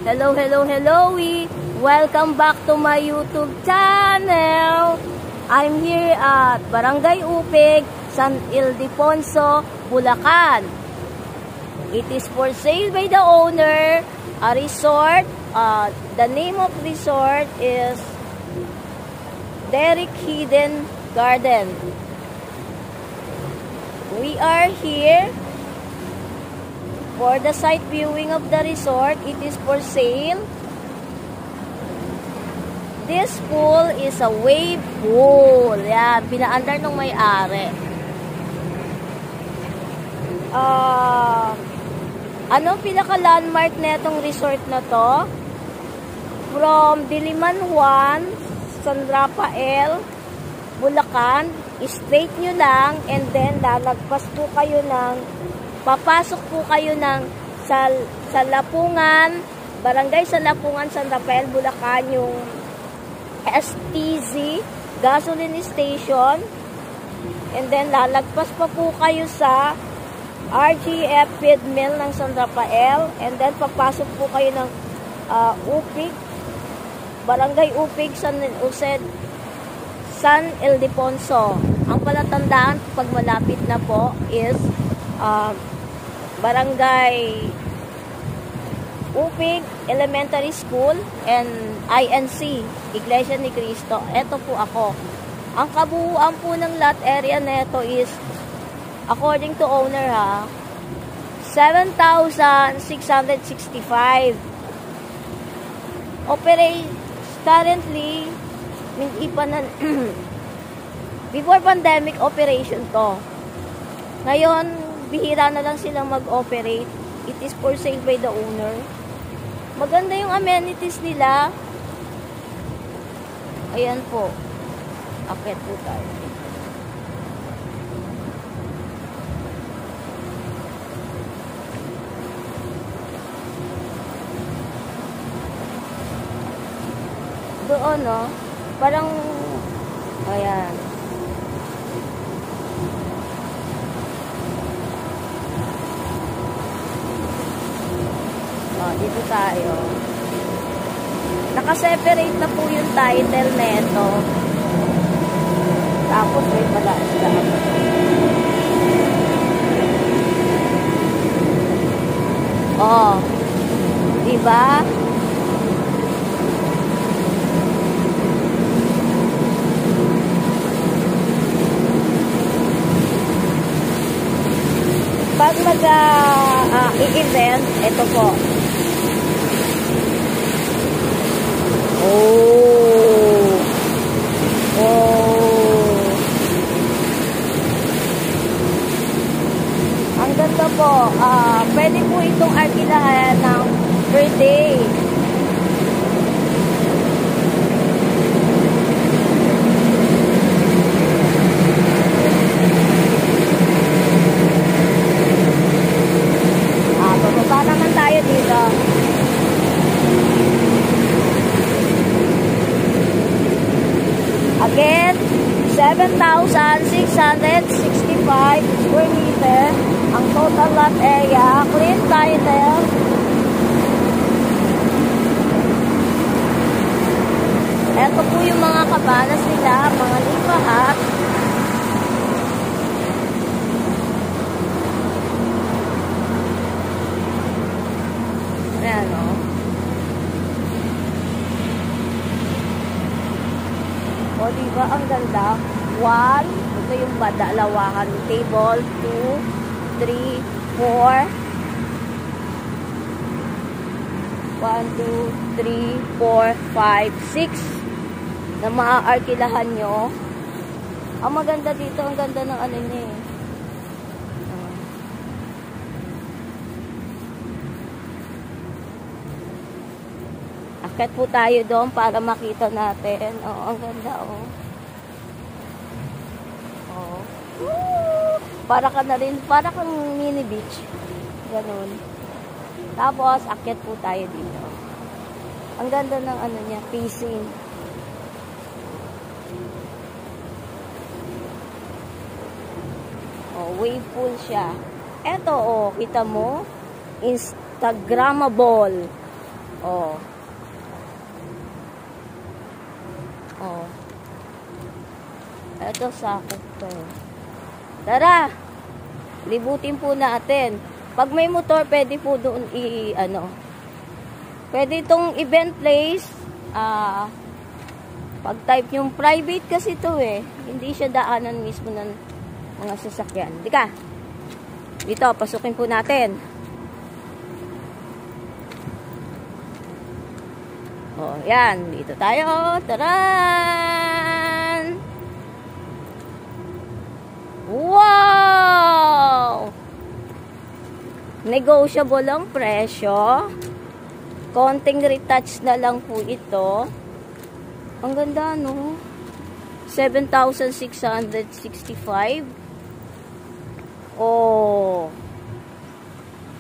Hello, welcome back to my YouTube channel. I'm here at Barangay Upig, San Ildefonso, Bulacan. It is for sale by the owner, a resort. The name of resort is Derek Hidden Garden. We are here for the site viewing of the resort. It is for sale. This pool is a wave pool. Yan, pinaandar ng may-ari. Anong pinaka-landmark na itong resort na to? From Diliman Juan, San Rafael, Bulacan, straight nyo lang, and then lalagpas po kayo ng papasok po kayo ng sa Lapungan, Barangay San Lapungan, San Rafael, Bulacan, yung STZ gasoline station. And then lalagpas pa po kayo sa RGF feed mill ng San Rafael. And then papasok po kayo ng Upig, Barangay Upig, San Ildefonso. Ang palatandaan pag malapit na po is Barangay Upig Elementary School and INC, Iglesia ni Cristo. Ito po ako. Ang kabuuan po ng lot area neto is, according to owner 7,665. Operates currently, hindi pa na before pandemic operation to. Ngayon, bihira na lang silang mag-operate. It is for sale by the owner. Maganda yung amenities nila. Ayan po. Akit po tayo. Doon, no? Parang, ayan. Dito tayo. Naka-separate na po yung title neto. Tapos may pala sila. Diba? Pag mag-i-event, ito po. Ang ganda po. Pwede po itong arkilahan ng per day. Bababa naman tayo dito. Again, 7,665 square meter ang total lot area. Clean title. Ito po yung mga kabanas nila, mga lipahat. Ayan, o. O, diba? Ang ganda. 1, ito yung dalawahan table. 2, 3, 4. 1, 2, 3, 4, 5, 6 na maaarkilahan nyo. Ang maganda dito, ang ganda ng ano niya eh. Akit po tayo doon para makita natin. Ang ganda, Para ka na rin, para kang mini beach. Ganun. Tapos, akit po tayo dito. Ang ganda ng ano niya, facing. Wave pool siya. Eto, kita mo, Instagrammable. Oh. Oh. Ito sakop to. Tara! Libutin po natin. Pag may motor, pwede po doon pwede itong event place. Pag type yung private kasi to hindi siya daanan mismo ng mga sasakyan. Di ka? Dito, pasukin po natin. Oh, yan. Dito tayo. Taran! Wow! Negotiable ang presyo. Konting retouch na lang po ito. Ang ganda, no? 7,665. Oh.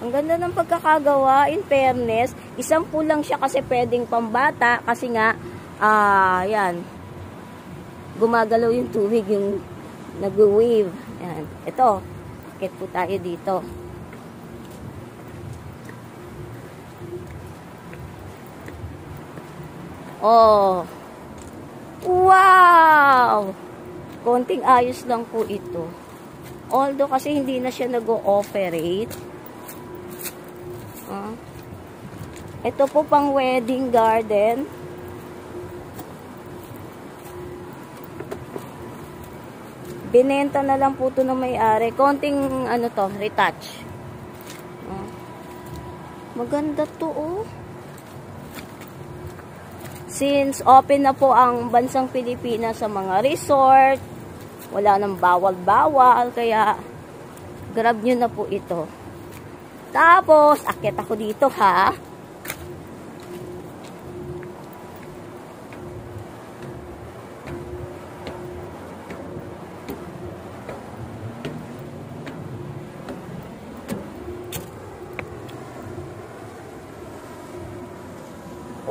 Ang ganda ng pagkakagawa. In fairness, isang po lang siya kasi pwedeng pambata. Kasi nga, yan. Gumagalaw yung tubig, yung nag-wave. Yan. Ito. Akit po tayo dito. Oh. Wow! Konting ayos lang po ito. Although kasi hindi na siya nag-ooperate. Ito po pang wedding garden. Binenta na lang po ito ng may-ari. Konting retouch. Maganda to, oh. Since open na po ang bansang Pilipinas sa mga resort, wala nang bawal-bawal, kaya grab nyo na po ito. Tapos, akyat ako dito, ha.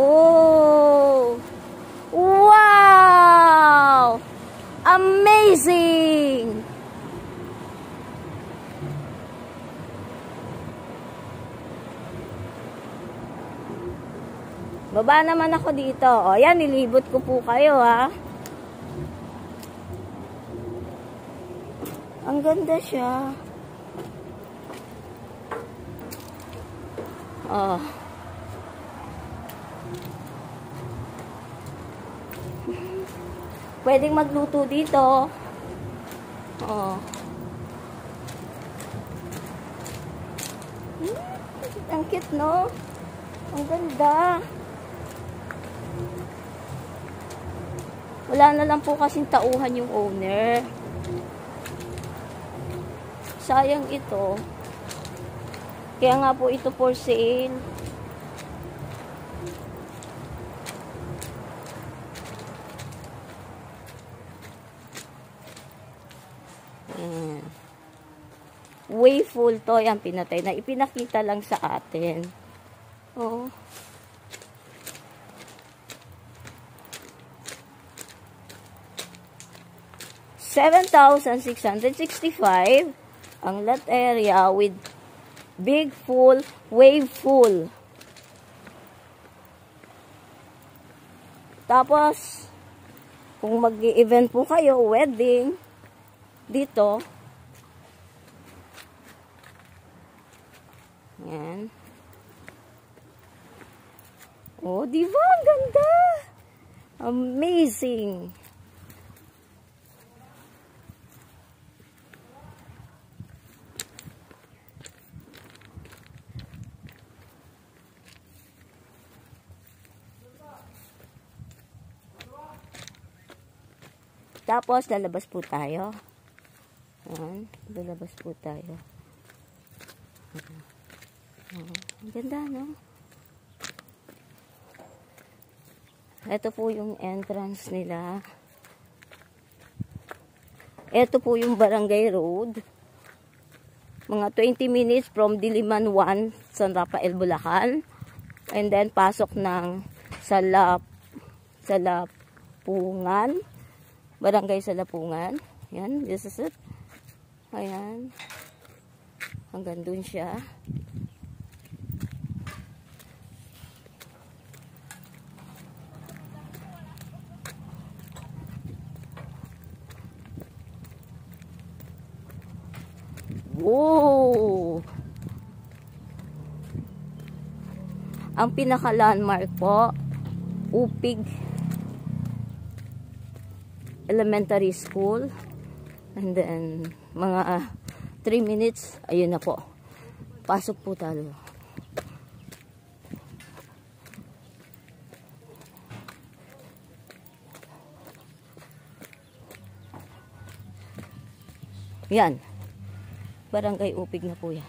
Oh! Wow! Amazing! Baba naman ako dito. O, yan, nilibot ko po kayo, ha. Ang ganda siya. Oh. Pwedeng magluto dito. Oh. Ang cute, no? Ang ganda. Wala na lang po kasing tauhan yung owner. Sayang ito. Kaya nga po ito for sale. Wayful to. Yan, pinatay na. Ipinakita lang sa atin. Oh. $7,665 ang lot area with big full, wave full. Tapos, kung mag-event po kayo, wedding, dito, yan. Oh, diba? Ang ganda! Amazing! Tapos, lalabas po tayo. Ayan, lalabas po tayo. Ang ganda, no? Ito po yung entrance nila. Ito po yung Barangay Road. Mga 20 minutes from Diliman 1, San Rafael, Bulacan. And then, pasok ng Salapungan. Barangay Salapungan. Yan, this is it. Ayan. Hanggang dun siya. Oh! Ang pinaka-landmark po, Upig Elementary School. And then, mga 3 minutes, ayun na po. Pasok po tayo. Yan. Barangay Upig na po yan.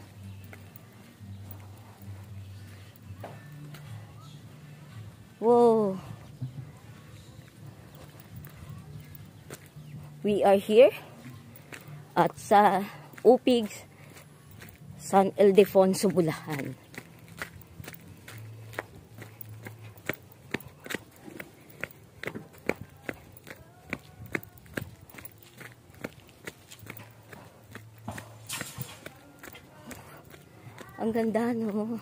Whoa. We are here at sa Upig, San Ildefonso, Bulacan. Ang ganda, no?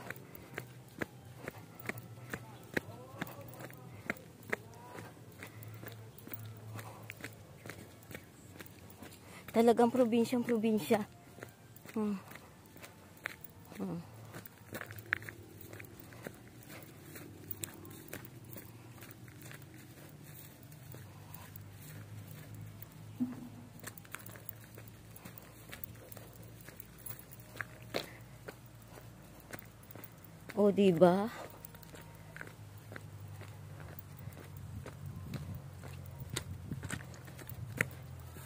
Talagang probinsyang-probinsya. O, diba?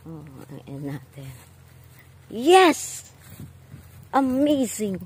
Oh, ayan natin. Yes! Amazing!